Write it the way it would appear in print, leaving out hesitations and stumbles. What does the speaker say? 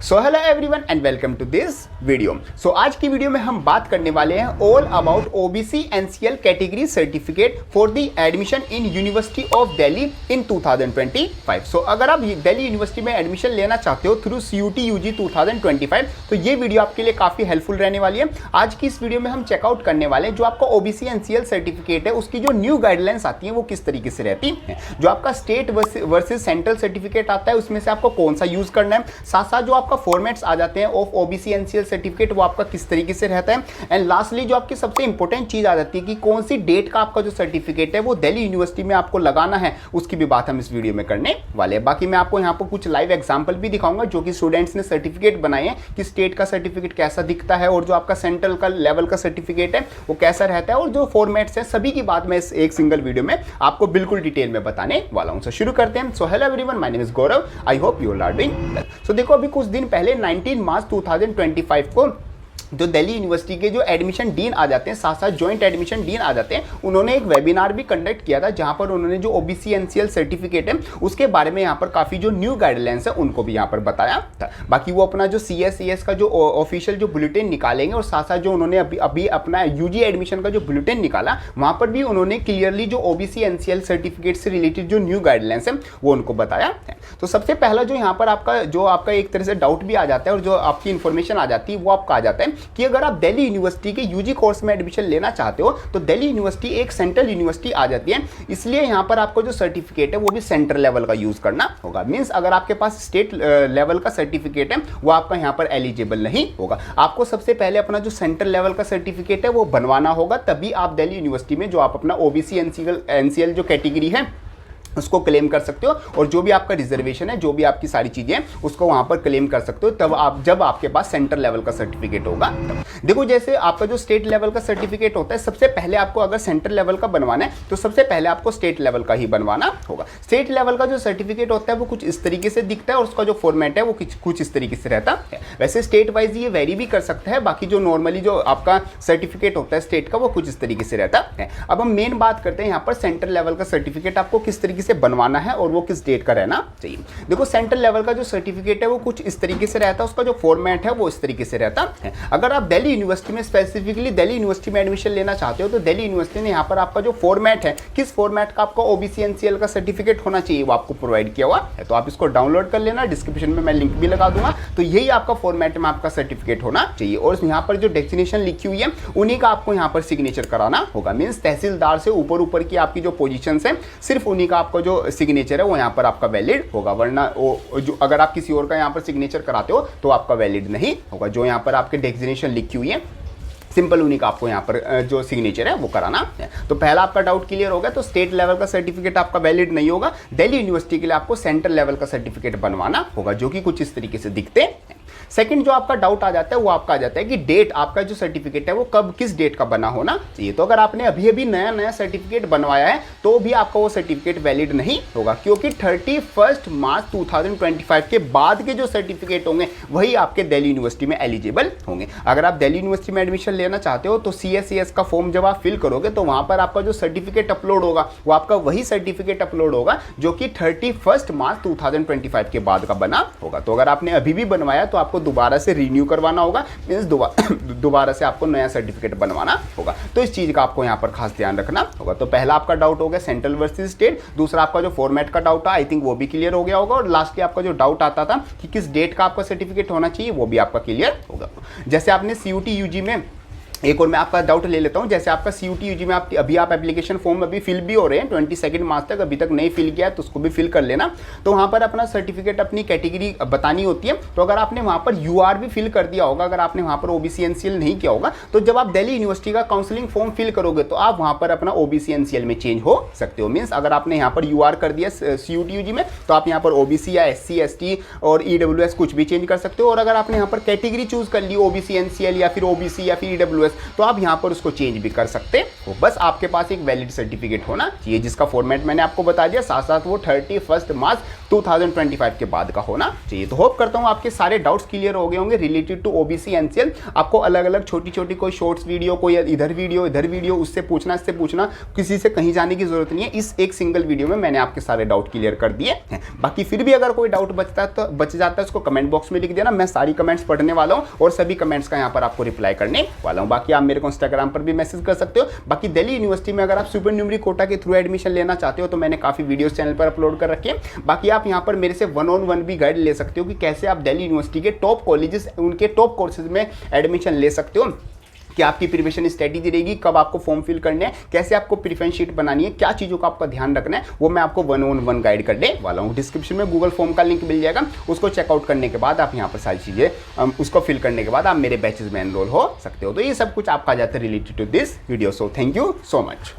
So hello everyone and welcome to this video. So आज की video में हम बात करने वाले हैं all about OBC NCL category certificate for the admission in university of Delhi in 2025। So अगर आप दिल्ली यूनिवर्सिटी में एडमिशन लेना चाहते हो थ्रू CUET UG 2025 तो ये वीडियो आपके लिए काफ़ी हेल्पफुल रहने वाली है। आज की इस वीडियो में हम चेकआउट करने वाले हैं जो आपका ओबीसी एनसीएल सर्टिफिकेट है उसकी जो न्यू गाइडलाइंस आती है वो किस तरीके से रहती है, जो आपका स्टेट वर्सेस सेंट्रल सर्टिफिकेट आता है उसमें से आपको कौन सा यूज करना है, साथ साथ जो आपका फॉर्मेट्स आ जाते हैं ऑफ ओबीसी एनसीएल सर्टिफिकेट वो आपका किस तरीके से रहता है, एंड लास्टली जो आपकी सबसे इंपॉर्टेंट चीज आ जाती है कि कौन सी डेट का आपका जो सर्टिफिकेट है वो दिल्ली यूनिवर्सिटी में आपको लगाना है, उसकी भी बात हम इस वीडियो में करने वाले हैं। बाकी मैं आपको यहाँ पर कुछ लाइव एग्जांपल भी दिखाऊंगा जो कि स्टूडेंट्स ने सर्टिफिकेट बनाए हैं कि स्टेट का सर्टिफिकेट कैसा दिखता है और जो आपका सेंट्रल का लेवल का सर्टिफिकेट है वो कैसा रहता है और जो फॉर्मेट्स है सभी की बात मैं इस एक सिंगल वीडियो में आपको बिल्कुल डिटेल में बताने वाला हूं। सो शुरू करते हैं। So hello everyone, my name is Gaurav, I hope you are doing well. So देखो अभी कुछ दिन पहले 19 मार्च 2025 को जो दिल्ली यूनिवर्सिटी के जो एडमिशन डीन आ जाते हैं, साथ साथ जॉइंट एडमिशन डीन आ जाते हैं, उन्होंने एक वेबिनार भी कंडक्ट किया था जहां पर उन्होंने जो ओबीसी एनसीएल सर्टिफिकेट है उसके बारे में यहाँ पर काफ़ी जो न्यू गाइडलाइंस है उनको भी यहाँ पर बताया था। बाकी वो अपना जो CS का जो ऑफिशियल जो बुलेटिन निकालेंगे और साथ साथ जो उन्होंने अभी अपना यूजी एडमिशन का जो बुलेटिन निकाला वहाँ पर भी उन्होंने क्लियरली जो ओबीसी एनसीएल सर्टिफिकेट से रिलेटेड जो न्यू गाइडलाइंस है वो उनको बताया है। तो सबसे पहला जो यहाँ पर आपका एक तरह से डाउट भी आ जाता है और जो आपकी इन्फॉर्मेशन आ जाती है वो आपका आ जाता है कि अगर आप दिल्ली यूनिवर्सिटी के यूजी कोर्स में एडमिशन लेना चाहते हो तो दिल्ली यूनिवर्सिटी एक सेंट्रल यूनिवर्सिटी आ जाती है, इसलिए यहाँ पर आपको जो सर्टिफिकेट है वो भी सेंट्रल लेवल का यूज करना होगा। मींस अगर आपके पास स्टेट लेवल का सर्टिफिकेट है वो आपका यहाँ पर एलिजिबल नहीं होगा। आपको सबसे पहले अपना जो सेंट्रल लेवल का सर्टिफिकेट है वो बनवाना होगा, तभी आप दिल्ली यूनिवर्सिटी में जो आप अपना ओबीसी एनसीएल जो कैटेगरी है उसको क्लेम कर सकते हो और जो भी आपका रिजर्वेशन है, जो भी आपकी सारी चीज़ें हैं उसको वहाँ पर क्लेम कर सकते हो तब जब आपके पास सेंट्रल लेवल का सर्टिफिकेट होगा। देखो जैसे आपका जो स्टेट लेवल का सर्टिफिकेट होता है, सबसे पहले आपको अगर सेंट्रल लेवल का बनवाना है तो सबसे पहले आपको स्टेट लेवल का ही बनवाना होगा। स्टेट लेवल का जो सर्टिफिकेट होता है वो कुछ इस तरीके से दिखता है और उसका जो फॉर्मेट है वो कुछ इस तरीके से रहता है। वैसे स्टेट वाइज ये वेरी भी कर सकता है, बाकी जो नॉर्मली जो आपका सर्टिफिकेट होता है स्टेट का वो कुछ इस तरीके से रहता है। अब हम मेन बात करते हैं यहाँ पर सेंट्रल लेवल का सर्टिफिकेट आपको किस तरीके से बनवाना है और वो किस डेट का रहना चाहिए। देखो सेंट्रल लेवल का जो सर्टिफिकेट है वो कुछ इस तरीके से रहता है, उसका जो फॉर्मेट है वो इस तरीके से रहता है। अगर आप दिल्ली यूनिवर्सिटी में स्पेसिफिकली दिल्ली यूनिवर्सिटी में एडमिशन लेना चाहते हो तो दिल्ली यूनिवर्सिटी ने यहाँ पर आपका जो फॉर्मेट है, किस फॉर्मेट का आपका ओबीसी एनसीएल का सर्टिफिकेट होना चाहिए वो आपको प्रोवाइड किया हुआ है, तो आप इसको डाउनलोड कर लेना, डिस्क्रिप्शन में मैं लिंक भी लगा दूंगा। तो यही आपका फॉर्मेट में आपका सर्टिफिकेट होना चाहिए और यहाँ पर जो डेस्टिनेशन लिखी हुई है उन्हीं का आपको यहाँ पर सिग्नेचर कराना होगा। मीन्स तहसीलदार से ऊपर की आपकी जो पोजीशन है सिर्फ उन्हीं का आपका जो सिग्नेचर है वो यहाँ पर आपका वैलिड होगा, वरना जो अगर आप किसी और का यहाँ पर सिग्नेचर कराते हो तो आपका वैलिड नहीं होगा। जो यहाँ पर आपके डेस्टिनेशन लिखी हुई है सिंपल उन्हीं का आपको यहाँ पर जो सिग्नेचर है वो कराना है। तो पहला आपका डाउट क्लियर हो गया। तो स्टेट लेवल का सर्टिफिकेट आपका वैलिड नहीं होगा, दिल्ली यूनिवर्सिटी के लिए आपको सेंट्रल लेवल का सर्टिफिकेट बनवाना होगा जो कि कुछ इस तरीके से दिखते हैं। सेकंड जो आपका डाउट आ जाता है वो आपका आ जाता है कि डेट आपका जो सर्टिफिकेट है वो कब किस डेट का बना होना चाहिए। तो अगर आपने अभी नया सर्टिफिकेट बनवाया है तो भी आपका वो सर्टिफिकेट वैलिड नहीं होगा, क्योंकि 31 मार्च 2025 के बाद के जो सर्टिफिकेट होंगे वही आपके दिल्ली यूनिवर्सिटी में एलिजिबल होंगे। अगर आप दिल्ली यूनिवर्सिटी में एडमिशन लेना चाहते हो तो CS का फॉर्म जब आप फिल करोगे तो वहां पर आपका जो सर्टिफिकेट अपलोड होगा वो आपका वही सर्टिफिकेट अपलोड होगा जो कि 31 मार्च 2025 के बाद का बना होगा। तो अगर आपने अभी भी बनवाया तो आपको दोबारा से रिन्यू करवाना होगा, मींस दोबारा से आपको नया सर्टिफिकेट बनवाना होगा। तो इस चीज का आपको यहाँ पर खास ध्यान रखना होगा। तो पहला आपका डाउट हो गया सेंट्रल वर्सेस स्टेट, दूसरा आपका जो फॉर्मेट का डाउट था आई थिंक वो भी क्लियर हो गया होगा, और लास्टली आपका जो डाउट आता था कि किस डेट का आपका सर्टिफिकेट होना चाहिए वो भी आपका क्लियर होगा। जैसे आपने CUET UG में एक और मैं आपका डाउट ले लेता हूं, जैसे आपका CUET UG में आप एप्लीकेशन फॉर्म अभी फिल भी हो रहे हैं 22 मार्च तक, अभी तक नहीं फिल किया है तो उसको भी फिल कर लेना। तो वहां पर अपना सर्टिफिकेट अपनी कैटेगरी बतानी होती है। तो अगर आपने वहां पर UR भी फिल कर दिया होगा, अगर आपने वहां पर OBC NCL नहीं किया होगा तो जब आप दिल्ली यूनिवर्सिटी का काउंसलिंग फॉर्म फिल करोगे तो आप वहां पर अपना OBC NCL में चेंज हो सकते हो। मीन्स अगर आपने यहाँ पर UR कर दिया CUET UG में तो आप यहाँ पर OBC या SC ST और EWS कुछ भी चेंज कर सकते हो, और अगर आपने यहाँ पर कैटेगरी चूज कर ली OBC NCL या फिर OBC या फिर EWS तो आप यहाँ पर उसको चेंज भी कर सकते हो। बस आपके पास एक वैलिड सर्टिफिकेट होना चाहिए जिसका फॉर्मेट मैंने आपको बता दिया, साथ साथ वो 31 मार्च 2025 के बाद का होना चाहिए। तो होप करता हूँ आपके सारे डाउट्स क्लियर हो गए होंगे रिलेटेड टू ओबीसी एनसीएल। आपको अलग अलग छोटी छोटी कोई शॉर्ट्स वीडियो, कोई इधर वीडियो उससे पूछना, इससे पूछना, किसी से कहीं जाने की जरूरत नहीं है। इस एक सिंगल वीडियो में मैंने आपके सारे डाउट क्लियर कर दिए हैं। बाकी फिर भी अगर कोई डाउट बच जाता है उसको कमेंट बॉक्स में लिख देना, मैं सारी कमेंट्स पढ़ने वाला हूँ और सभी कमेंट्स का यहाँ पर आपको रिप्लाई करने वाला हूँ। बाकी आप मेरे को इंस्टाग्राम पर भी मैसेज कर सकते हो। बाकी दिल्ली यूनिवर्सिटी में अगर आप सुपर न्यूमरी कोटा के थ्रू एडमिशन लेना चाहते हो तो मैंने काफी वीडियोस चैनल पर अपलोड कर रखे हैं। बाकी आप यहाँ पर मेरे से 1-on-1 भी गाइड ले सकते हो कि कैसे आप दिल्ली यूनिवर्सिटी के टॉप कॉलेजेस, उनके टॉप कोर्सेज में एडमिशन ले सकते हो, कि आपकी प्रिपरेशन स्ट्रेटेजी रहेगी, कब आपको फॉर्म फिल करने हैं, कैसे आपको प्रिफरेंस शीट बनानी है, क्या चीज़ों का आपका ध्यान रखना है, वो मैं आपको 1-on-1 गाइड करने वाला हूँ। डिस्क्रिप्शन में गूगल फॉर्म का लिंक मिल जाएगा, उसको चेकआउट करने के बाद आप यहाँ पर सारी चीज़ें उसको फिल करने के बाद आप मेरे बैचेज में एनरोल हो सकते हो। तो ये सब कुछ आपका आ जाता है related to this video. So thank you so much.